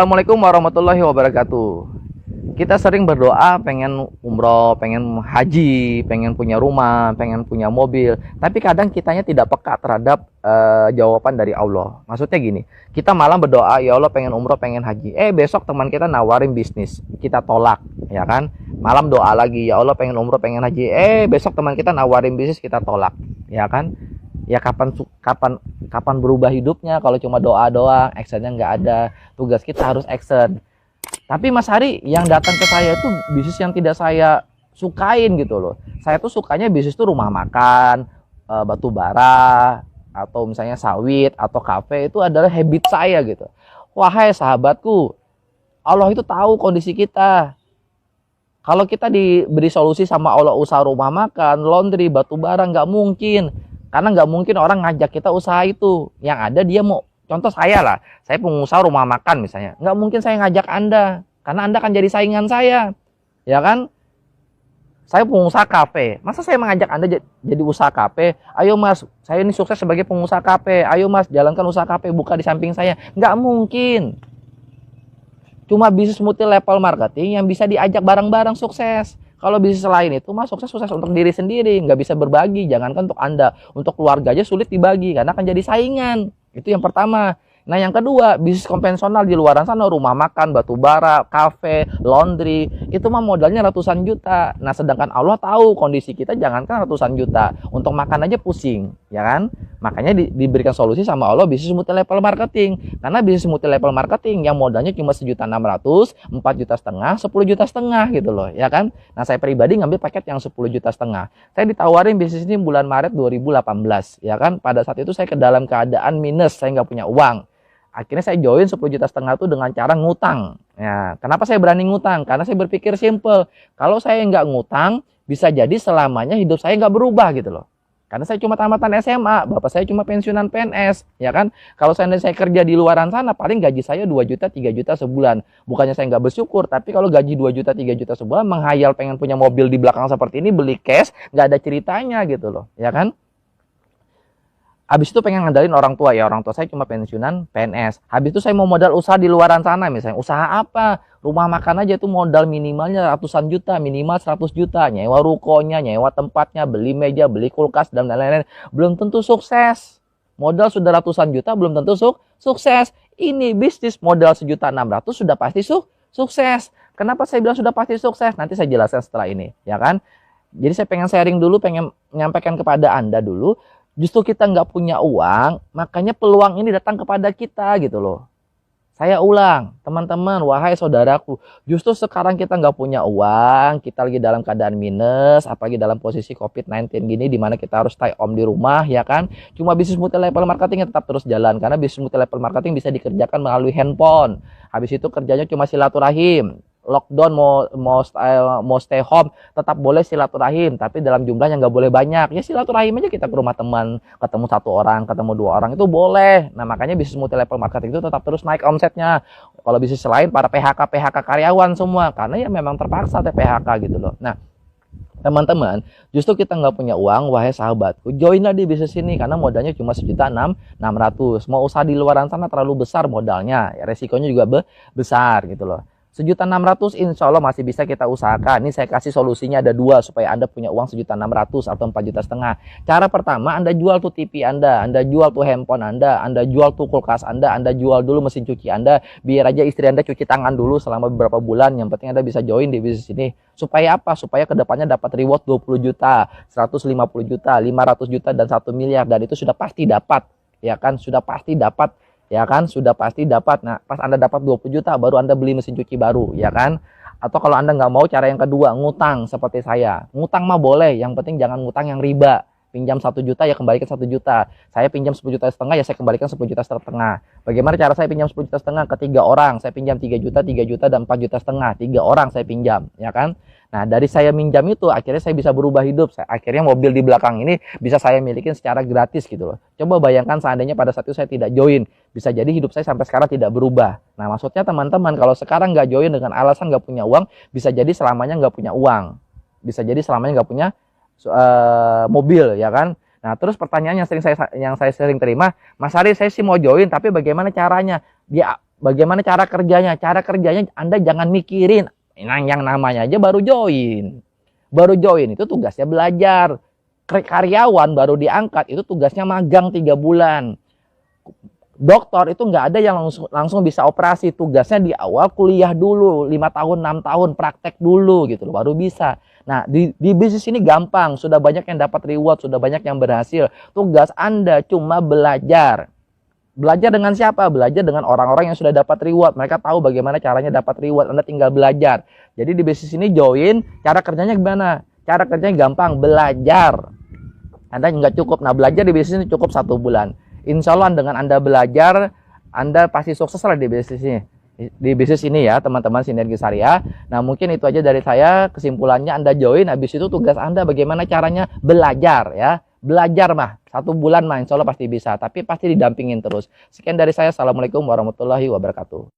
Assalamualaikum warahmatullahi wabarakatuh. Kita sering berdoa pengen umroh, pengen haji, pengen punya rumah, pengen punya mobil. Tapi kadang kitanya tidak peka terhadap jawaban dari Allah. Maksudnya gini, kita malam berdoa, ya Allah pengen umroh, pengen haji. Besok teman kita nawarin bisnis, kita tolak, ya kan? Malam doa lagi, ya Allah pengen umroh, pengen haji. Besok teman kita nawarin bisnis, kita tolak, ya kan? Ya kapan berubah hidupnya kalau cuma doa doang, actionnya nggak ada. Tugas kita harus action. Tapi Mas Hari, yang datang ke saya itu bisnis yang tidak saya sukain gitu loh. Saya tuh sukanya bisnis tuh rumah makan, batu bara, atau misalnya sawit atau kafe, itu adalah habit saya gitu. Wahai sahabatku, Allah itu tahu kondisi kita. Kalau kita diberi solusi sama Allah usaha rumah makan, laundry, batu bara, nggak mungkin. Karena nggak mungkin orang ngajak kita usaha itu. Yang ada dia mau, contoh saya lah, saya pengusaha rumah makan misalnya. Nggak mungkin saya ngajak Anda, karena Anda akan jadi saingan saya. Ya kan? Saya pengusaha kafe. Masa saya mengajak Anda jadi usaha kafe? Ayo Mas, saya ini sukses sebagai pengusaha kafe. Ayo Mas, jalankan usaha kafe, buka di samping saya. Nggak mungkin. Cuma bisnis multi level marketing yang bisa diajak bareng-bareng sukses. Kalau bisnis lain itu mah sukses untuk diri sendiri, nggak bisa berbagi. Jangankan untuk Anda, untuk keluarga aja sulit dibagi karena akan jadi saingan. Itu yang pertama. Nah yang kedua, bisnis konvensional di luaran sana, rumah makan, batu bara, kafe, laundry, itu mah modalnya ratusan juta. Nah sedangkan Allah tahu kondisi kita, jangankan ratusan juta, untuk makan aja pusing, ya kan? Makanya diberikan solusi sama Allah bisnis multi level marketing. Karena bisnis multi level marketing yang modalnya cuma 1.600.000, 4,5 juta, 10,5 juta gitu loh, ya kan? Nah saya pribadi ngambil paket yang 10,5 juta. Saya ditawarin bisnis ini bulan Maret 2018, ya kan? Pada saat itu saya ke dalam keadaan minus, saya nggak punya uang. Akhirnya saya join 10,5 juta itu dengan cara ngutang. Ya, kenapa saya berani ngutang? Karena saya berpikir simple. Kalau saya nggak ngutang, bisa jadi selamanya hidup saya nggak berubah gitu loh. Karena saya cuma tamatan SMA, bapak saya cuma pensiunan PNS, ya kan? Kalau saya kerja di luaran sana, paling gaji saya 2 juta, 3 juta sebulan. Bukannya saya nggak bersyukur, tapi kalau gaji 2 juta, 3 juta sebulan, menghayal pengen punya mobil di belakang seperti ini, beli cash, nggak ada ceritanya gitu loh, ya kan? Habis itu pengen ngandalin orang tua, ya orang tua saya cuma pensiunan PNS. Habis itu saya mau modal usaha di luaran sana, misalnya usaha apa? Rumah makan aja itu modal minimalnya ratusan juta, minimal 100 juta. Nyewa rukonya, nyewa tempatnya, beli meja, beli kulkas, dan lain-lain. Belum tentu sukses. Modal sudah ratusan juta, belum tentu sukses. Ini bisnis modal 1.600.000 sudah pasti sukses. Kenapa saya bilang sudah pasti sukses? Nanti saya jelaskan setelah ini, ya kan? Jadi saya pengen sharing dulu, pengen menyampaikan kepada Anda dulu. Justru kita nggak punya uang, makanya peluang ini datang kepada kita gitu loh. Saya ulang, teman-teman, wahai saudaraku, justru sekarang kita nggak punya uang, kita lagi dalam keadaan minus, apalagi dalam posisi COVID-19 gini, dimana kita harus stay home di rumah, ya kan? Cuma bisnis multi level marketing tetap terus jalan, karena bisnis multi level marketing bisa dikerjakan melalui handphone. Habis itu kerjanya cuma silaturahim. Lockdown mau stay home tetap boleh silaturahim, tapi dalam jumlah yang nggak boleh banyak. Ya silaturahim aja, kita ke rumah teman, ketemu 1 orang, ketemu 2 orang, itu boleh. Nah makanya bisnis multi level marketing itu tetap terus naik omsetnya. Kalau bisnis lain para PHK karyawan semua, karena ya memang terpaksa PHK gitu loh. Nah teman-teman, justru kita nggak punya uang, wahai sahabatku, joinlah di bisnis ini karena modalnya cuma 1.600.000. Mau usaha di luaran sana terlalu besar modalnya, ya, resikonya juga besar gitu loh. 1.600.000 insya Allah masih bisa kita usahakan. Ini saya kasih solusinya ada 2 supaya Anda punya uang 1.600.000 atau 4,5 juta. Cara pertama, Anda jual tuh TV Anda jual tuh handphone Anda jual tuh kulkas Anda jual dulu mesin cuci Anda, biar aja istri Anda cuci tangan dulu selama beberapa bulan. Yang penting Anda bisa join di bisnis ini. Supaya apa? Supaya kedepannya dapat reward 20 juta, 150 juta, 500 juta, dan 1 miliar. Dan itu sudah pasti dapat, ya kan? Sudah pasti dapat. Ya kan, sudah pasti dapat. Nah, pas Anda dapat 20 juta, baru Anda beli mesin cuci baru, ya kan? Atau kalau Anda nggak mau, cara yang kedua, ngutang seperti saya. Ngutang mah boleh, yang penting jangan ngutang yang riba. Pinjam 1 juta, ya kembalikan 1 juta. Saya pinjam 10,5 juta, ya saya kembalikan 10,5 juta. Bagaimana cara saya pinjam 10,5 juta? Ke 3 orang, saya pinjam 3 juta, 3 juta, dan 4,5 juta. 3 orang saya pinjam, ya kan? Nah, dari saya minjam itu, akhirnya saya bisa berubah hidup. Akhirnya mobil di belakang ini bisa saya milikin secara gratis gitu loh. Coba bayangkan seandainya pada saat itu saya tidak join. Bisa jadi hidup saya sampai sekarang tidak berubah. Nah, maksudnya teman-teman, kalau sekarang nggak join dengan alasan nggak punya uang, bisa jadi selamanya nggak punya uang. Bisa jadi selamanya nggak punya mobil, ya kan? Nah, terus pertanyaan yang saya sering terima, Mas Ari, saya sih mau join, tapi bagaimana caranya? bagaimana cara kerjanya. Cara kerjanya Anda jangan mikirin. Yang namanya aja baru join. Baru join itu tugasnya belajar. Karyawan baru diangkat itu tugasnya magang 3 bulan. Dokter itu nggak ada yang langsung bisa operasi. Tugasnya di awal kuliah dulu, 5 tahun, 6 tahun, praktek dulu gitu loh, baru bisa. Nah, di bisnis ini gampang, sudah banyak yang dapat reward, sudah banyak yang berhasil. Tugas Anda cuma belajar. Belajar dengan siapa? Belajar dengan orang-orang yang sudah dapat reward. Mereka tahu bagaimana caranya dapat reward. Anda tinggal belajar. Jadi di bisnis ini join, cara kerjanya gimana? Cara kerjanya gampang, belajar. Anda nggak cukup. Nah, belajar di bisnis ini cukup 1 bulan. Insya Allah dengan Anda belajar, Anda pasti sukses lah di bisnis ini. Di bisnis ini ya, teman-teman Sinergi Syariah. Nah, mungkin itu aja dari saya. Kesimpulannya Anda join, habis itu tugas Anda bagaimana caranya belajar ya. Belajar mah, 1 bulan mah insya Allah pasti bisa. Tapi pasti didampingin terus. Sekian dari saya. Assalamualaikum warahmatullahi wabarakatuh.